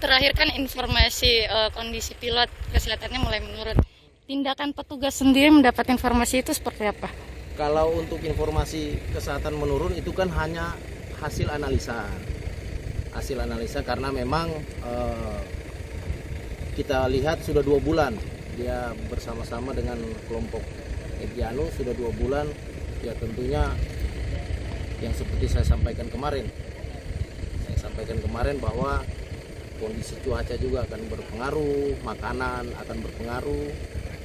terakhir kan informasi kondisi pilot kesehatannya mulai menurun. Tindakan petugas sendiri mendapat informasi itu seperti apa? Kalau untuk informasi kesehatan menurun itu kan hanya hasil analisa. Hasil analisa karena memang kita lihat sudah 2 bulan dia bersama-sama dengan kelompok Egyanus sudah 2 bulan. Ya tentunya yang seperti saya sampaikan kemarin bahwa kondisi cuaca juga akan berpengaruh, makanan akan berpengaruh.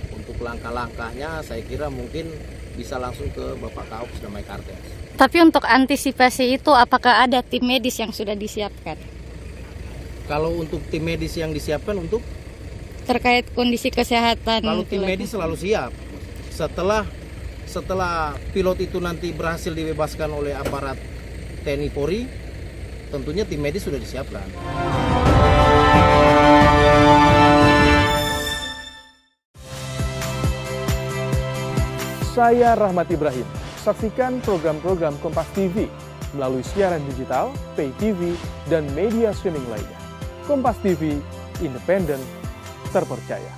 Untuk langkah-langkahnya saya kira mungkin bisa langsung ke Bapak Kaups Damai Kartes. Tapi untuk antisipasi itu apakah ada tim medis yang sudah disiapkan? Kalau untuk tim medis yang disiapkan untuk Terkait kondisi kesehatan. kalau tim pilotnya. medis selalu siap. Setelah pilot itu nanti berhasil dibebaskan oleh aparat TNI Polri, tentunya tim medis sudah disiapkan. Saya Rahmat Ibrahim. Saksikan program-program Kompas TV melalui siaran digital, pay TV, dan media streaming lainnya. Kompas TV, independen, terpercaya.